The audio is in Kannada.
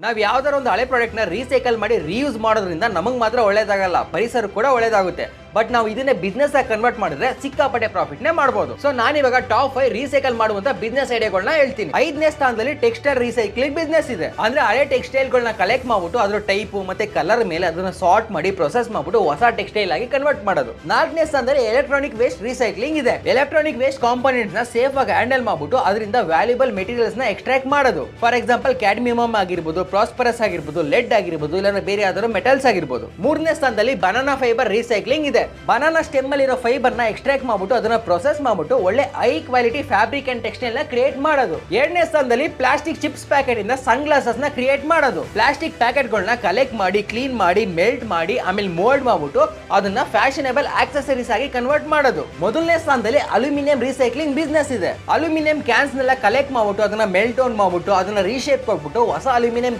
ನಾವ್ ಯಾವ್ದಾರ ಒಂದು ಹಳೆ ಪ್ರಾಡಕ್ಟ್ ನ ರೀಸೈಕಲ್ ಮಾಡಿ ರೀಯೂಸ್ ಮಾಡೋದ್ರಿಂದ ನಮಗ್ ಮಾತ್ರ ಒಳ್ಳೇದಾಗಲ್ಲ, ಪರಿಸರ ಕೂಡ ಒಳ್ಳೇದಾಗುತ್ತೆ. ಬಟ್ ನಾವು ಇದನ್ನೇ ಬಿಸ್ನೆಸ್ ಆಗಿ ಕನ್ವರ್ಟ್ ಮಾಡಿದ್ರೆ ಸಿಕ್ಕಾಪಟ್ಟೆ ಪ್ರಾಫಿಟ್ ನೇ ಮಾಡಬಹುದು. ಸೊ ನಾನಿವಾಗ ಟಾಪ್ 5 ರೀಸೈಕಲ್ ಮಾಡುವಂತ ಬಿಸ್ನೆಸ್ ಐಡಿಯಾಗಳನ್ನ ಹೇಳ್ತೀನಿ. 5ನೇ ಸ್ಥಾನದಲ್ಲಿ ಟೆಕ್ಸ್ಟೈಲ್ ರೀಸೈಕ್ಲಿಂಗ್ ಬಿಸ್ನೆಸ್ ಇದೆ. ಅಂದ್ರೆ ಹಳೆ ಟೆಕ್ಸ್ಟೈಲ್ ಗಳನ್ನ ಕಲೆಕ್ಟ್ ಮಾಡ್ಬಿಟ್ಟು ಅದ್ರ ಟೈಪ್ ಮತ್ತೆ ಕಲರ್ ಮೇಲೆ ಅದನ್ನ ಸಾರ್ಟ್ ಮಾಡಿ ಪ್ರೊಸೆಸ್ ಮಾಡ್ಬಿಟ್ಟು ಹೊಸ ಟೆಕ್ಸ್ಟೈಲ್ ಆಗಿ ಕನ್ವರ್ಟ್ ಮಾಡೋದು. 4ನೇ ಸ್ಥಾನದಲ್ಲಿ ಎಲೆಕ್ಟ್ರಾನಿಕ್ ವೇಸ್ಟ್ ರೀಸೈಕ್ಲಿಂಗ್ ಇದೆ. ಎಲೆಕ್ಟ್ರಾನಿಕ್ ವೇಸ್ಟ್ ಕಾಂಪೋನೆಂಟ್ಸ್ ನ ಸೇಫ್ ಆಗಿ ಹ್ಯಾಂಡಲ್ ಮಾಡ್ಬಿಟ್ಟು ಅದರಿಂದ ವ್ಯಾಲ್ಯೂಬಲ್ ಮೆಟೀರಿಯಲ್ಸ್ ನ ಎಕ್ಸ್ಟ್ರಾಕ್ಟ್ ಮಾಡೋದು. ಫಾರ್ ಎಕ್ಸಾಂಪಲ್ ಕ್ಯಾಡ್ಮಿಯಮ್ ಆಗಿರ್ಬೋದು, ಪ್ರಾಸ್ಪರಸ್ ಆಗಿರ್ಬೋದು, ಲೆಡ್ ಆಗಿರ್ಬೋದು, ಇಲ್ಲ ಬೇರೆ ಯಾವ್ದಾದ್ರು ಮೆಟಲ್ಸ್ ಆಗಿರ್ಬೋದು. 3ನೇ ಸ್ಥಾನದಲ್ಲಿ ಬನಾನಾ ಫೈಬರ್ ರೀಸೈಕ್ಲಿಂಗ್ ಇದೆ. ಬನಾನಾ ಸ್ಟೆಮ್ ಅಲ್ಲಿ ಇರೋ ಫೈಬರ್ ನ ಎಕ್ಸ್ಟ್ರಾಕ್ಟ್ ಮಾಡ್ಬಿಟ್ಟು ಅದನ್ನ ಪ್ರೊಸೆಸ್ ಮಾಡ್ಬಿಟ್ಟು ಒಳ್ಳೆ high quality fabric and textile ನ ಕ್ರಿಯೇಟ್ ಮಾಡೋದು. 2ನೇ ಸ್ಥಾನದಲ್ಲಿ ಪ್ಲಾಸ್ಟಿಕ್ ಚಿಪ್ಸ್ ಪ್ಯಾಕೆಟ್ ಇಂದ ಸನ್ ಗ್ಲಾಸಸ್ ನ ಕ್ರಿಯೇಟ್ ಮಾಡೋದು. ಪ್ಲಾಸ್ಟಿಕ್ ಪ್ಯಾಕೆಟ್ ಗಳನ್ನ ಕಲೆಕ್ಟ್ ಮಾಡಿ, ಕ್ಲೀನ್ ಮಾಡಿ, ಮೆಲ್ಟ್ ಮಾಡಿ, ಆಮೇಲೆ ಮೋಲ್ಡ್ ಮಾಡ್ಬಿಟ್ಟು ಅದನ್ನ ಫ್ಯಾಷನೇಬಲ್ ಆಕ್ಸೆಸರೀಸ್ ಆಗಿ ಕನ್ವರ್ಟ್ ಮಾಡೋದು. ಮೊದಲನೇ ಸ್ಥಾನದಲ್ಲಿ ಅಲ್ಯೂಮಿನಿಯಂ ರೀಸೈಕ್ಲಿಂಗ್ ಬಿಸ್ನೆಸ್ ಇದೆ. ಅಲ್ಯೂಮಿನಿಯಂ ಕ್ಯಾನ್ಸ್ ನೆಲ್ಲ ಕಲೆಕ್ಟ್ ಮಾಡ್ಬಿಟ್ಟು ಅದನ್ನ ಮೆಲ್ಟ್ ಡೌನ್ ಮಾಡ್ಬಿಟ್ಟು ಅದನ್ನ ರೀಶೇಪ್ ಕೊಟ್ಬಿಟ್ಟು ಹೊಸ ಅಲ್ಯೂಮಿನಿಯಂ